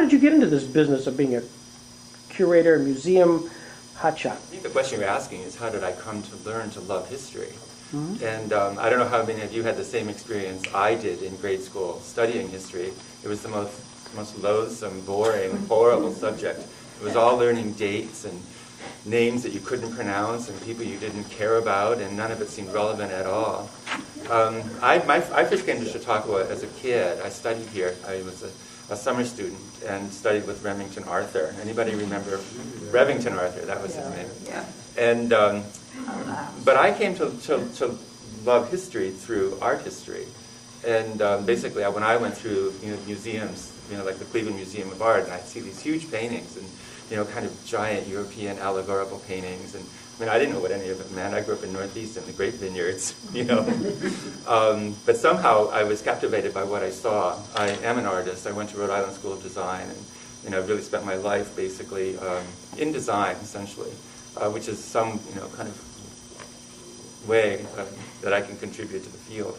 did you get into this business of being a curator, museum hotshot? I think the question you're asking is how did I come to learn to love history? Mm-hmm. And I don't know how many of you had the same experience I did in grade school studying history. It was the most loathsome, boring, horrible subject. It was all learning dates and names that you couldn't pronounce and people you didn't care about, and none of it seemed relevant at all. I first came to Chautauqua as a kid. I studied here. I was a summer student and studied with Remington Arthur. Anybody remember Remington Arthur? That was his name. Yeah. And but I came to love history through art history. And basically, when I went through museums, like the Cleveland Museum of Art, and I'd see these huge paintings and kind of giant European allegorical paintings. And I mean, I didn't know what any of it meant. I grew up in Northeast in the Great Vineyards, But somehow I was captivated by what I saw. I am an artist. I went to Rhode Island School of Design, and I've really spent my life basically in design, essentially, which is some kind of way that I can contribute to the field.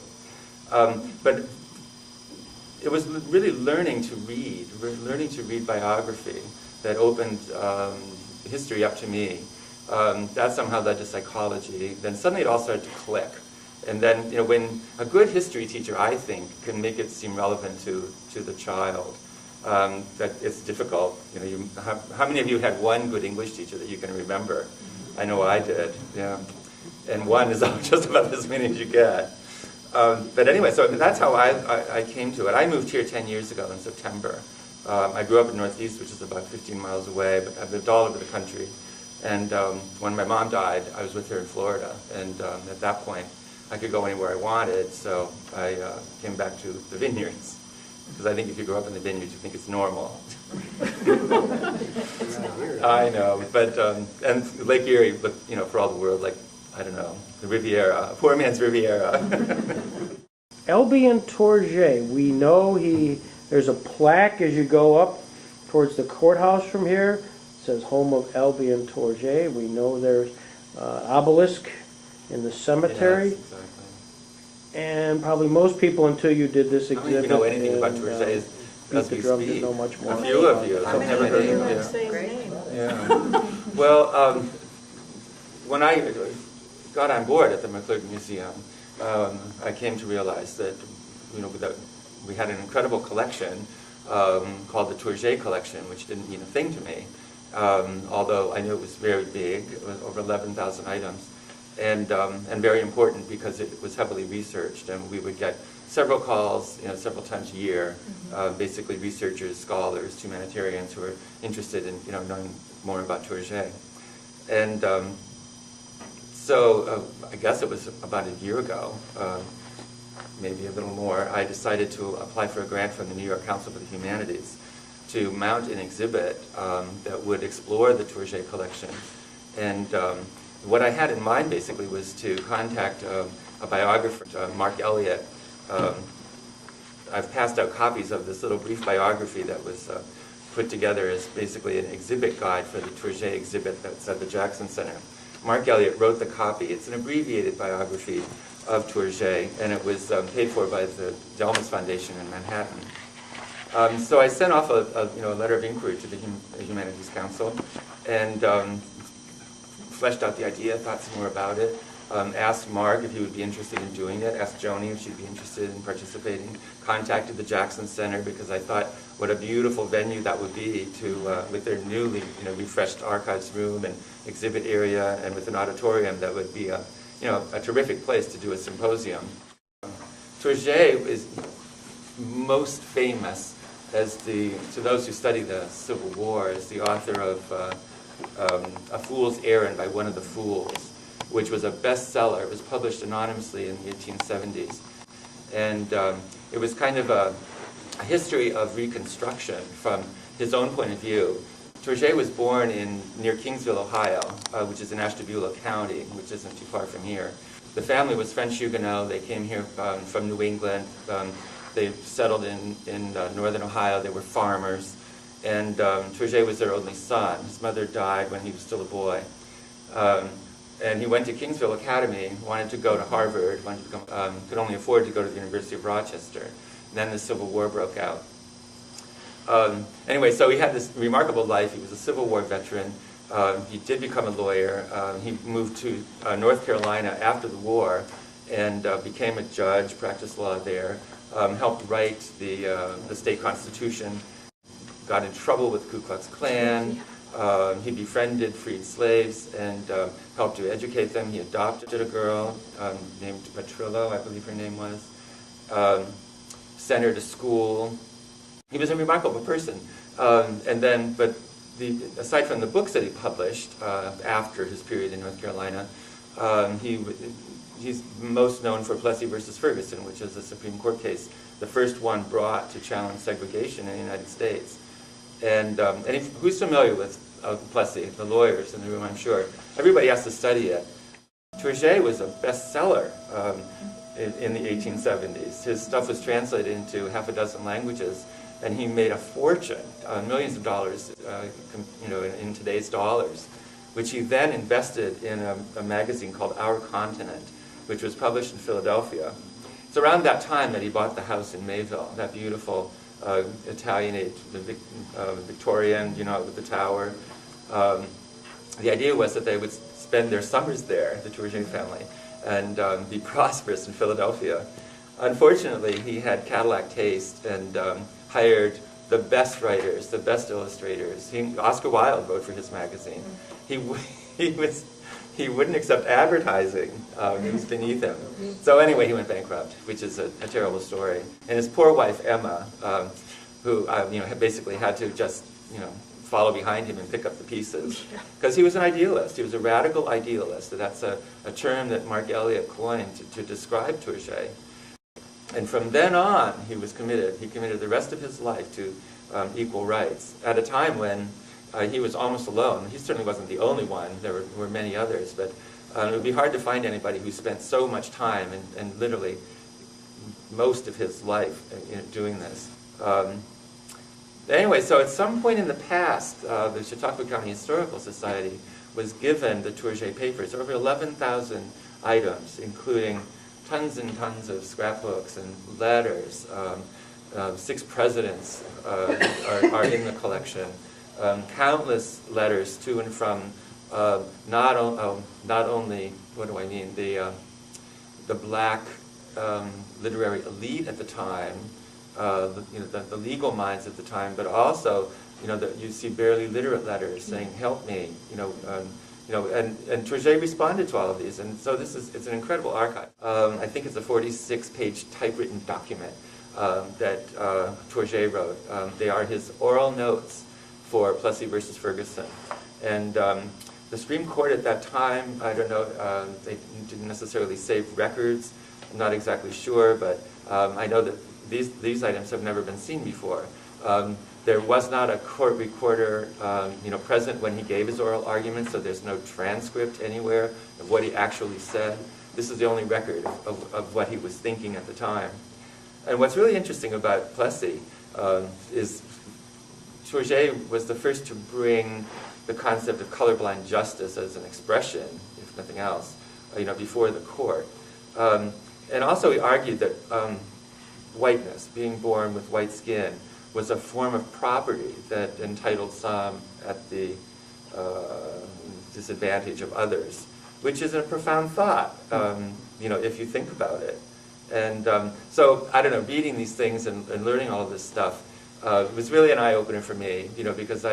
But it was really learning to read biography that opened history up to me. That somehow led to psychology. Then suddenly it all started to click. And then, when a good history teacher, I think, can make it seem relevant to the child, that it's difficult. How many of you had one good English teacher that you can remember? I know I did, yeah. And one is just about as many as you get. But anyway, so that's how I came to it. I moved here 10 years ago in September. I grew up in Northeast, which is about 15 miles away, but I've lived all over the country. And when my mom died, I was with her in Florida. And at that point, I could go anywhere I wanted, so I came back to the vineyards. Because I think if you grow up in the vineyards, you think it's normal. I know, but, and Lake Erie, but, for all the world, like, I don't know, the Riviera, poor man's Riviera. Albion Tourgee, we know there's a plaque as you go up towards the courthouse from here. It says home of Albion Tourgee. We know there's obelisk in the cemetery. Yes, exactly. And probably most people, until you did this exhibit. I don't even know anything about Tourgee as we speak. Didn't know much more. A few of you. How I've many never of you heard would of say his name? Yeah. Well, when I got on board at the McClurg Museum, I came to realize that, that we had an incredible collection called the Tourgee collection, which didn't mean a thing to me, although I knew it was very big. It was over 11,000 items, and very important because it was heavily researched, and we would get several calls, several times a year, basically researchers, scholars, humanitarians who were interested in, knowing more about Tourgee. And so I guess it was about a year ago, maybe a little more, I decided to apply for a grant from the New York Council for the Humanities to mount an exhibit that would explore the Tourgee collection. And what I had in mind basically was to contact a biographer, Mark Elliott. I've passed out copies of this little brief biography that was put together as basically an exhibit guide for the Tourgee exhibit that's at the Jackson Center. Mark Elliott wrote the copy. It's an abbreviated biography of Tourgee, and it was paid for by the Delmas Foundation in Manhattan. So I sent off a letter of inquiry to the Humanities Council, and fleshed out the idea, thought some more about it, asked Mark if he would be interested in doing it, asked Joni if she'd be interested in participating, contacted the Jackson Center because I thought what a beautiful venue that would be to, with their newly refreshed archives room and exhibit area, and with an auditorium that would be a terrific place to do a symposium. Tourgee is most famous to those who study the Civil War, as the author of A Fool's Errand by One of the Fools, which was a bestseller. It was published anonymously in the 1870s. And it was kind of a history of Reconstruction from his own point of view. Tourgee was born near Kingsville, Ohio, which is in Ashtabula County, which isn't too far from here. The family was French Huguenot. They came here from New England. They settled in northern Ohio. They were farmers. And Tourgee was their only son. His mother died when he was still a boy. And he went to Kingsville Academy, wanted to go to Harvard, could only afford to go to the University of Rochester. And then the Civil War broke out. Anyway, so he had this remarkable life. He was a Civil War veteran. He did become a lawyer. He moved to North Carolina after the war and became a judge, practiced law there, helped write the state constitution, got in trouble with Ku Klux Klan. He befriended freed slaves and helped to educate them. He adopted a girl named Patillo, I believe her name was, sent her to school. He was a remarkable person. But aside from the books that he published after his period in North Carolina, he's most known for Plessy versus Ferguson, which is a Supreme Court case, the first one brought to challenge segregation in the United States. And who's familiar with Plessy, the lawyers in the room, I'm sure. Everybody has to study it. Tourgee was a bestseller in the 1870s. His stuff was translated into half a dozen languages, and he made a fortune, millions of dollars, in today's dollars, which he then invested in a magazine called Our Continent, which was published in Philadelphia. It's around that time that he bought the house in Mayville, that beautiful Italian age, Victorian, with the tower. The idea was that they would spend their summers there, the Tourgee family, and be prosperous in Philadelphia. Unfortunately, he had Cadillac taste and hired the best writers, the best illustrators. Oscar Wilde wrote for his magazine. He wouldn't accept advertising. It was beneath him. So anyway, he went bankrupt, which is a terrible story. And his poor wife, Emma, who basically had to just follow behind him and pick up the pieces. Because he was an idealist. He was a radical idealist. That's a term that Mark Elliott coined to describe Tourgee. And from then on, he was committed. He committed the rest of his life to equal rights at a time when he was almost alone. He certainly wasn't the only one. There were many others, but it would be hard to find anybody who spent so much time and literally most of his life doing this. Anyway, so at some point in the past, the Chautauqua County Historical Society was given the Tourgee papers, over 11,000 items, including tons and tons of scrapbooks and letters. 6 presidents are in the collection. Countless letters to and from not only, what do I mean, the black literary elite at the time, the legal minds at the time, but also, you see barely literate letters saying, "Help me," and Tourgee responded to all of these, and so it's an incredible archive. I think it's a 46-page typewritten document that Tourgee wrote. They are his oral notes for Plessy versus Ferguson, and the Supreme Court at that time, I don't know, they didn't necessarily save records. I'm not exactly sure, but I know that these items have never been seen before. There was not a court recorder, present when he gave his oral argument, so there's no transcript anywhere of what he actually said. This is the only record of what he was thinking at the time. And what's really interesting about Plessy is Tourgee was the first to bring the concept of colorblind justice as an expression, if nothing else, before the court. And also he argued that whiteness, being born with white skin, was a form of property that entitled some at the disadvantage of others, which is a profound thought, if you think about it. And so, I don't know, reading these things and learning all of this stuff was really an eye-opener for me, because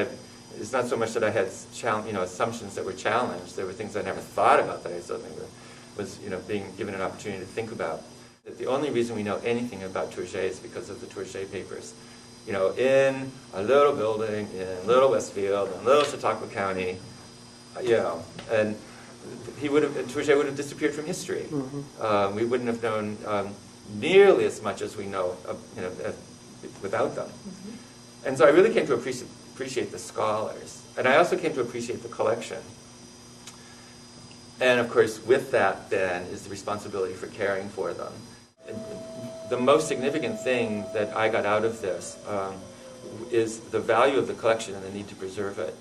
it's not so much that I had assumptions that were challenged. There were things I never thought about that I suddenly was being given an opportunity to think about. The only reason we know anything about Tourgee is because of the Tourgee papers. In a little building in Little Westfield, in Little Chautauqua County, and Tourgee would have disappeared from history. Mm-hmm. We wouldn't have known nearly as much as we know, without them. Mm-hmm. And so I really came to appreciate the scholars, and I also came to appreciate the collection. And of course, with that, then, is the responsibility for caring for them. The most significant thing that I got out of this is the value of the collection and the need to preserve it.